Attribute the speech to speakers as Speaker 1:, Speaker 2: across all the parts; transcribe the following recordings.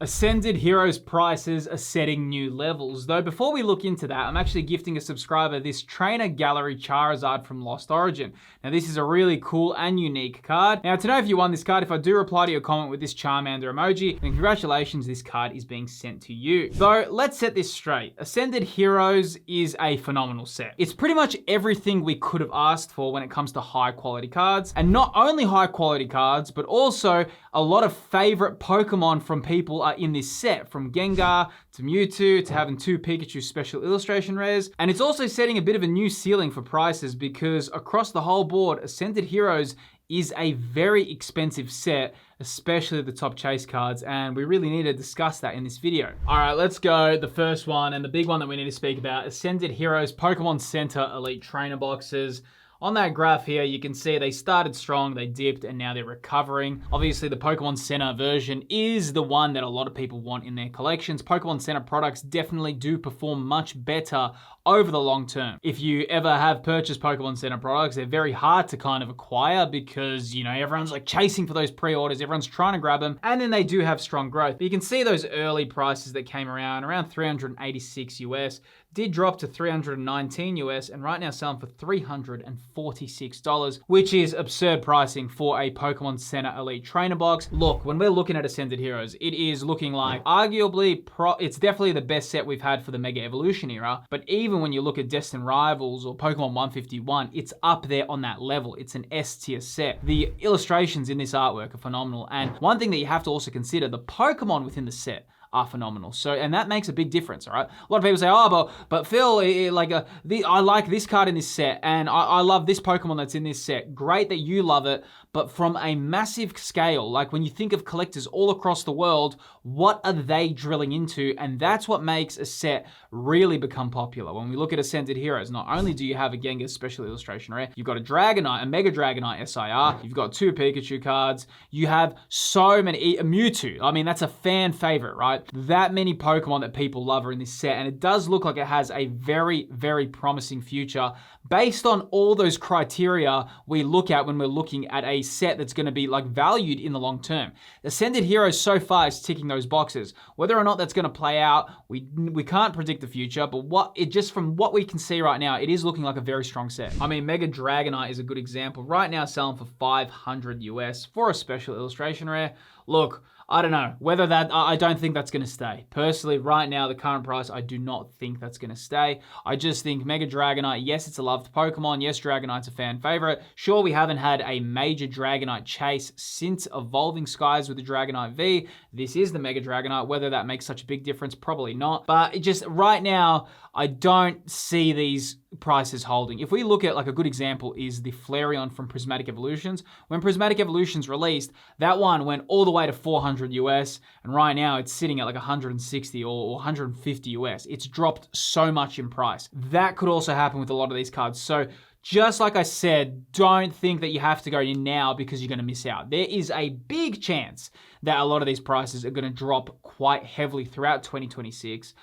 Speaker 1: Ascended Heroes prices are setting new levels, though before we look into that, I'm actually gifting a subscriber this Trainer Gallery Charizard from Lost Origin. Now this is a really cool and unique card. Now to know if you won this card, if I do reply to your comment with this Charmander emoji, then congratulations, this card is being sent to you. Though, let's set this straight. Ascended Heroes is a phenomenal set. It's pretty much everything we could have asked for when it comes to high quality cards, and not only high quality cards, but also a lot of favorite Pokemon from people are in this set, from Gengar to Mewtwo to having 2 Pikachu special illustration rares. And it's also setting a bit of a new ceiling for prices because across the whole board, Ascended Heroes is a very expensive set, especially the top chase cards, and we really need to discuss that in this video. All right, let's go. The first one and the big one that we need to speak about, Ascended Heroes Pokemon Center Elite Trainer Boxes. On that graph here, you can see they started strong, they dipped, and now they're recovering. Obviously, the Pokemon Center version is the one that a lot of people want in their collections. Pokemon Center products definitely do perform much better over the long term. If you ever have purchased Pokemon Center products, they're very hard to kind of acquire because, you know, everyone's like chasing for those pre-orders, everyone's trying to grab them, and then they do have strong growth. But you can see those early prices that came around 386 US, did drop to 319 US, and right now selling for $346, which is absurd pricing for a Pokemon Center Elite Trainer box. Look, when we're looking at Ascended Heroes, it is looking like arguably, it's definitely the best set we've had for the Mega Evolution era, but even when you look at Destined Rivals or Pokemon 151, it's up there on that level. It's an S tier set. The illustrations in this artwork are phenomenal, and one thing that you have to also consider, the Pokemon within the set are phenomenal. So, and that makes a big difference, all right? A lot of people say, oh, but Phil, I like this card in this set, and I love this Pokemon that's in this set. Great that you love it, but from a massive scale, like when you think of collectors all across the world, what are they drilling into? And that's what makes a set really become popular. When we look at Ascended Heroes, not only do you have a Gengar special illustration rare, you've got a Dragonite, a Mega Dragonite SIR, you've got 2 Pikachu cards, you have so many, Mewtwo, I mean, that's a fan favorite, right? That many Pokemon that people love are in this set, and it does look like it has a very, very promising future based on all those criteria we look at when we're looking at a set that's going to be like valued in the long term. Ascended Heroes so far is ticking those boxes. Whether or not that's going to play out, we can't predict the future, but just from what we can see right now, it is looking like a very strong set. I mean, Mega Dragonite is a good example. Right now selling for 500 US for a special illustration rare. Look, I don't know whether I don't think that's going to stay. Personally, right now, the current price, I do not think that's going to stay. I just think Mega Dragonite, yes, it's a loved Pokemon. Yes, Dragonite's a fan favorite. Sure, we haven't had a major Dragonite chase since Evolving Skies with the Dragonite V. This is the Mega Dragonite. Whether that makes such a big difference, probably not. But it just, right now, I don't see these prices holding. If we look at, like, a good example is the Flareon from Prismatic Evolutions. When Prismatic Evolutions released, that one went all the way to 400 US, and right now it's sitting at like 160 or 150 US. It's dropped so much in price. That could also happen with a lot of these cards. So just like I said, don't think that you have to go in now because you're going to miss out. There is a big chance that a lot of these prices are going to drop quite heavily throughout 2026.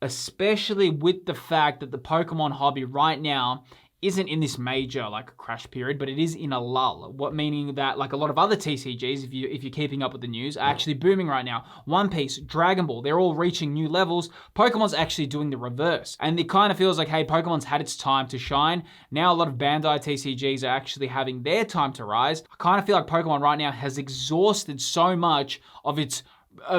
Speaker 1: Especially with the fact that the Pokemon hobby right now isn't in this major like crash period, but it is in a lull. What meaning that like a lot of other TCGs, if you're keeping up with the news, are actually booming right now. One Piece, Dragon Ball, they're all reaching new levels. Pokemon's actually doing the reverse. And it kind of feels like, hey, Pokemon's had its time to shine. Now a lot of Bandai TCGs are actually having their time to rise. I kind of feel like Pokemon right now has exhausted so much of its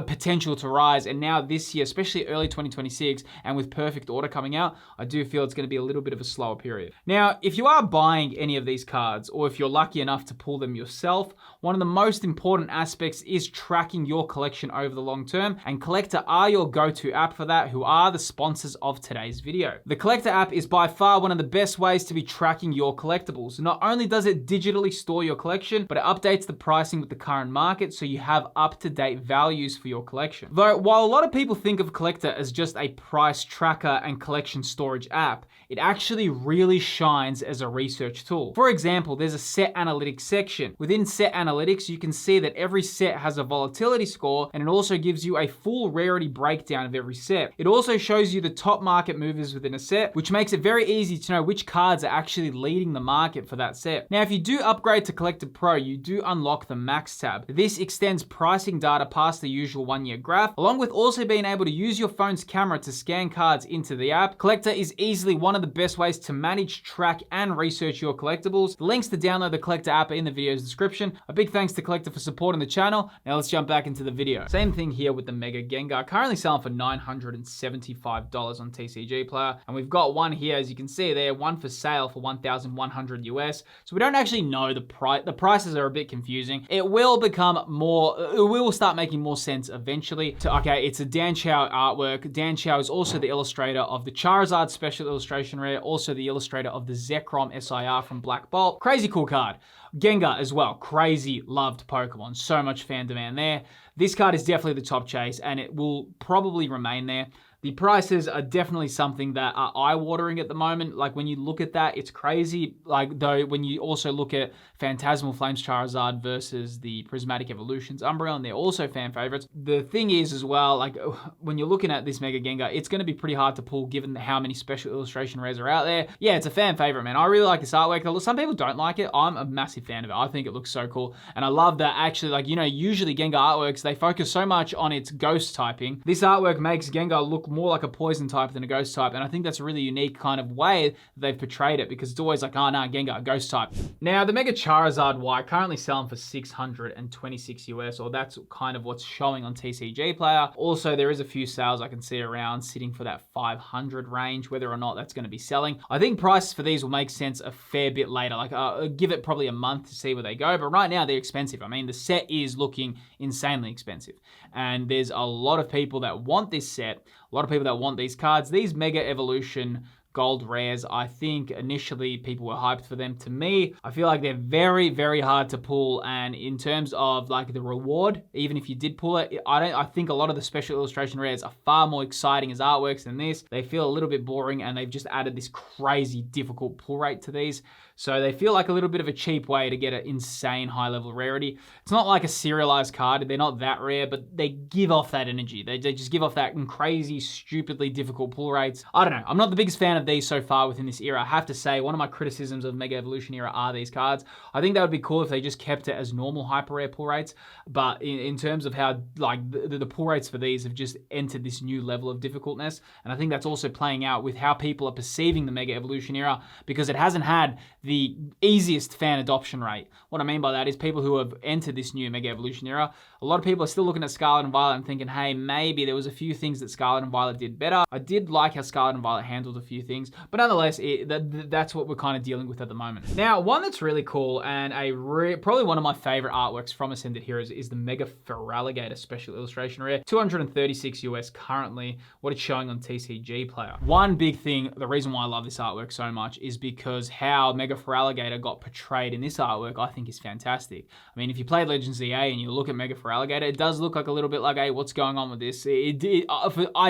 Speaker 1: potential to rise, and now this year, especially early 2026, and with Perfect Order coming out, I do feel it's going to be a little bit of a slower period. Now, if you are buying any of these cards, or if you're lucky enough to pull them yourself, one of the most important aspects is tracking your collection over the long term, and Collector are your go-to app for that, who are the sponsors of today's video. The Collector app is by far one of the best ways to be tracking your collectibles. Not only does it digitally store your collection, but it updates the pricing with the current market, so you have up-to-date values for your collection. Though, while a lot of people think of Collector as just a price tracker and collection storage app, it actually really shines as a research tool. For example, there's a set analytics section. Within set analytics, you can see that every set has a volatility score, and it also gives you a full rarity breakdown of every set. It also shows you the top market movers within a set, which makes it very easy to know which cards are actually leading the market for that set. Now, if you do upgrade to Collector Pro, you do unlock the Max tab. This extends pricing data past the usual 1-year graph, along with also being able to use your phone's camera to scan cards into the app. Collector is easily one of the best ways to manage, track, and research your collectibles. The links to download the Collector app are in the video's description. A big thanks to Collector for supporting the channel. Now let's jump back into the video. Same thing here with the Mega Gengar, currently selling for $975 on TCG Player. And we've got one here, as you can see there, one for sale for $1,100 US. So we don't actually know the price. The prices are a bit confusing. It will become more, it will start making more sense eventually. Okay, it's a Dan Chow artwork. Dan Chow is also the illustrator of the Charizard Special Illustration Rare, also the illustrator of the Zekrom SIR from Black Bolt. Crazy cool card. Gengar as well, crazy loved Pokemon. So much fan demand there. This card is definitely the top chase, and it will probably remain there. The prices are definitely something that are eye-watering at the moment. Like when you look at that, it's crazy. Like though, when you also look at Phantasmal Flames Charizard versus the Prismatic Evolutions Umbreon, they're also fan favorites. The thing is as well, like when you're looking at this Mega Gengar, it's going to be pretty hard to pull given how many special illustration rares are out there. Yeah, it's a fan favorite, man. I really like this artwork. Some people don't like it. I'm a massive fan of it. I think it looks so cool. And I love that actually, like, you know, usually Gengar artworks, they focus so much on its ghost typing. This artwork makes Gengar look more like a poison type than a ghost type, and I think that's a really unique kind of way that they've portrayed it, because it's always like, oh no, Gengar, ghost type. Now the Mega Charizard Y currently selling for $626 US, or that's kind of what's showing on TCG Player. Also, there is a few sales I can see around sitting for that 500 range. Whether or not that's going to be selling, I think prices for these will make sense a fair bit later. Like give it probably a month to see where they go, but right now they're expensive. I mean, the set is looking insanely expensive, and there's a lot of people that want this set, a lot of people that want these cards. These Mega Evolution Gold rares, I think initially people were hyped for them. To me, I feel like they're very, very hard to pull, and in terms of like the reward, even if you did pull it, I think a lot of the special illustration rares are far more exciting as artworks than this. They feel a little bit boring, and they've just added this crazy difficult pull rate to these. So they feel like a little bit of a cheap way to get an insane high level rarity. It's not like a serialized card. They're not that rare, but they give off that energy. They just give off that crazy, stupidly difficult pull rates. I don't know. I'm not the biggest fan of these so far within this era. I have to say, one of my criticisms of Mega Evolution era are these cards. I think that would be cool if they just kept it as normal hyper rare pull rates. But in terms of how like the pull rates for these have just entered this new level of difficultness. And I think that's also playing out with how people are perceiving the Mega Evolution era, because it hasn't had the easiest fan adoption rate. What I mean by that is people who have entered this new Mega Evolution era, a lot of people are still looking at Scarlet and Violet and thinking, hey, maybe there was a few things that Scarlet and Violet did better. I did like how Scarlet and Violet handled a few things, but nonetheless, that's what we're kind of dealing with at the moment. Now, one that's really cool and probably one of my favorite artworks from Ascended Heroes is the Mega Feraligatr Special Illustration Rare, $236 US currently, what it's showing on TCG Player. One big thing, the reason why I love this artwork so much is because how Mega Feraligatr got portrayed in this artwork, I think is fantastic. I mean, if you played Legends EA and you look at Mega Feraligatr, it does look like a little bit like, hey, what's going on with this? I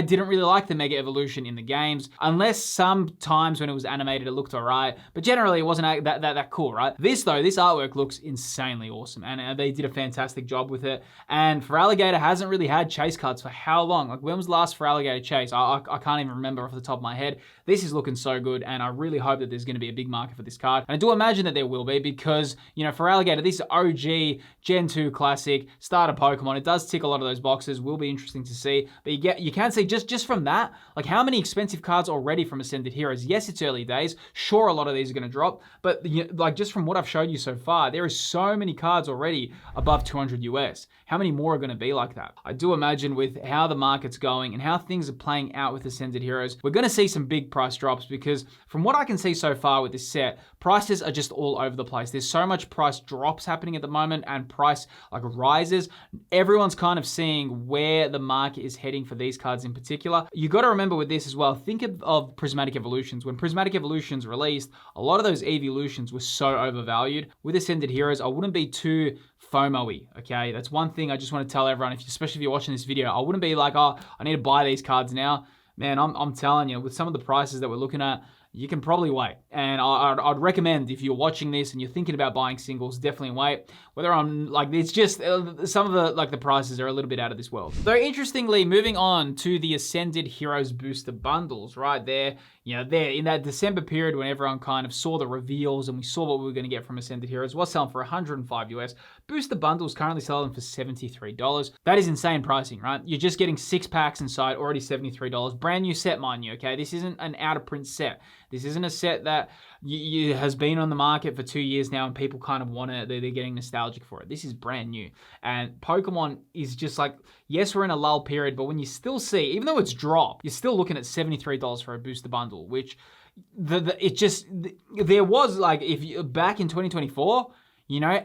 Speaker 1: didn't really like the Mega Evolution in the games, unless sometimes when it was animated, it looked alright, but generally it wasn't that cool, right? This though, this artwork looks insanely awesome, and they did a fantastic job with it. And Feraligatr hasn't really had chase cards for how long? Like, when was the last Feraligatr chase? I can't even remember off the top of my head. This is looking so good, and I really hope that there's going to be a big market for this card. And I do imagine that there will be, because, you know, Feraligatr, this is OG Gen 2 classic starter Pokemon. It does tick a lot of those boxes. Will be interesting to see. But you can see just from that, like, how many expensive cards already from Ascended Heroes. Yes, it's early days. Sure, a lot of these are going to drop, but like, just from what I've showed you so far, there is so many cards already above 200 US. How many more are going to be like that? I do imagine with how the market's going and how things are playing out with Ascended Heroes, we're going to see some big price drops, because from what I can see so far with this set, prices are just all over the place. There's so much price drops happening at the moment, and price like rises. Everyone's kind of seeing where the market is heading for these cards in particular. You got to remember with this as well, think of Prismatic Evolutions. When Prismatic Evolutions released, a lot of those evolutions were so overvalued. With Ascended Heroes, I wouldn't be too FOMO-y, okay? That's one thing I just want to tell everyone, especially if you're watching this video. I wouldn't be like, oh, I need to buy these cards now. Man, I'm telling you, with some of the prices that we're looking at, you can probably wait. And I'd recommend, if you're watching this and you're thinking about buying singles, definitely wait. Whether I'm like, it's just some of the prices are a little bit out of this world. So interestingly, moving on to the Ascended Heroes booster bundles, right there, there in that December period when everyone kind of saw the reveals and we saw what we were going to get from Ascended Heroes, was selling for $105 US. Booster bundles currently selling for $73. That is insane pricing, right? You're just getting 6 packs inside, already $73. Brand new set, mind you, okay? This isn't an out of print set. This isn't a set that has been on the market for 2 years now and people kind of want it. They're getting nostalgic for it. This is brand new. And Pokemon is just like, yes, we're in a lull period, but when you still see, even though it's dropped, you're still looking at $73 for a booster bundle, which there was like, if you back in 2024,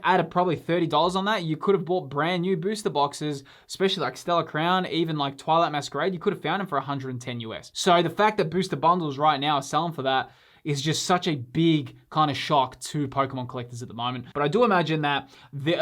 Speaker 1: add probably $30 on that, you could have bought brand new booster boxes, especially like Stellar Crown, even like Twilight Masquerade, you could have found them for $110 US. So the fact that booster bundles right now are selling for that is just such a big kind of shock to Pokemon collectors at the moment. But I do imagine that the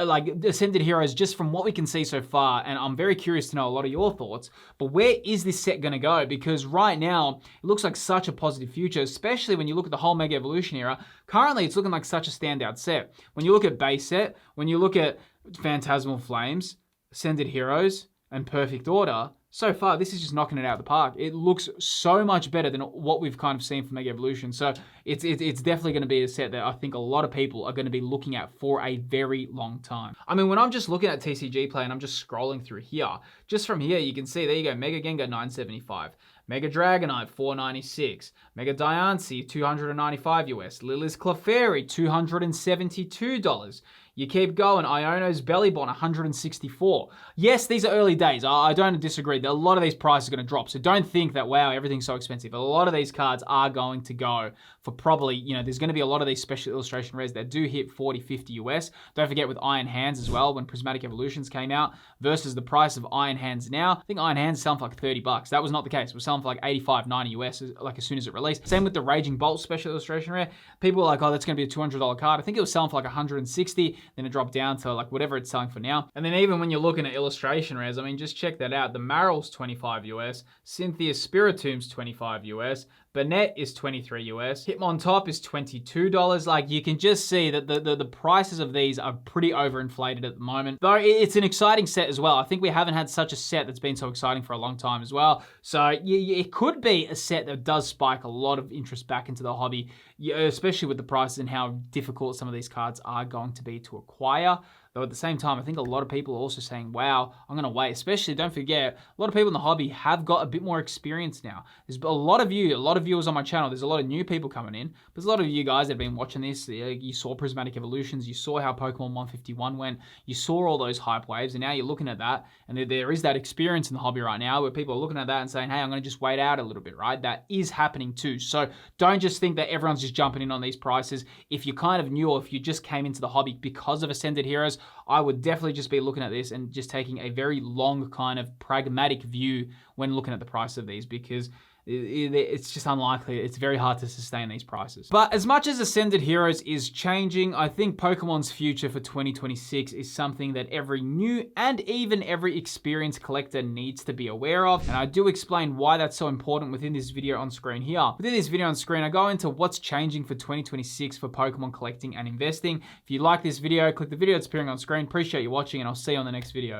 Speaker 1: Ascended Heroes, just from what we can see so far, and I'm very curious to know a lot of your thoughts, but where is this set going to go? Because right now, it looks like such a positive future, especially when you look at the whole Mega Evolution era. Currently, it's looking like such a standout set. When you look at base set, when you look at Phantasmal Flames, Ascended Heroes, and Perfect Order, so far, this is just knocking it out of the park. It looks so much better than what we've kind of seen from Mega Evolution. So it's definitely going to be a set that I think a lot of people are going to be looking at for a very long time. I mean, when I'm just looking at TCG Play and I'm just scrolling through here, just from here, you can see, there you go, Mega Gengar, $975. Mega Dragonite, $496. Mega Diancie, $295 US. Lily's Clefairy, $272. You keep going, Iono's Bellybon, $164. Yes, these are early days. I don't disagree. A lot of these prices are going to drop. So don't think that, wow, everything's so expensive. A lot of these cards are going to go for probably, there's going to be a lot of these special illustration rares that do hit 40, 50 US. Don't forget with Iron Hands as well, when Prismatic Evolutions came out, versus the price of Iron Hands now. I think Iron Hands is selling for like $30. That was not the case. It was selling for like 85, 90 US, like as soon as it released. Same with the Raging Bolt special illustration rare. People were like, oh, that's going to be a $200 card. I think it was selling for like 160. Then it dropped down to like whatever it's selling for now. And then even when you're looking at illustration rares, I mean, just check that out. The Maryl's $25 US, Cynthia Spiritomb's $25 US, Banette is $23 US, Hitmontop is $22. Like, you can just see that the prices of these are pretty overinflated at the moment. Though it's an exciting set as well. I think we haven't had such a set that's been so exciting for a long time as well. So it could be a set that does spike a lot of interest back into the hobby, especially with the prices and how difficult some of these cards are going to be to acquire. Though at the same time, I think a lot of people are also saying, wow, I'm going to wait. Especially, don't forget, a lot of people in the hobby have got a bit more experience now. There's a lot of viewers on my channel. There's a lot of new people coming in. There's a lot of you guys that have been watching this. You saw Prismatic Evolutions. You saw how Pokemon 151 went. You saw all those hype waves. And now you're looking at that. And there is that experience in the hobby right now where people are looking at that and saying, hey, I'm going to just wait out a little bit, right? That is happening too. So don't just think that everyone's just jumping in on these prices. If you kind of knew, or if you just came into the hobby because of Ascended Heroes, I would definitely just be looking at this and just taking a very long kind of pragmatic view when looking at the price of these, because it's just unlikely. It's very hard to sustain these prices. But as much as Ascended Heroes is changing, I think Pokemon's future for 2026 is something that every new and even every experienced collector needs to be aware of. And I do explain why that's so important within this video on screen here. Within this video on screen, I go into what's changing for 2026 for Pokemon collecting and investing. If you like this video, click the video that's appearing on screen. Appreciate you watching, and I'll see you on the next video.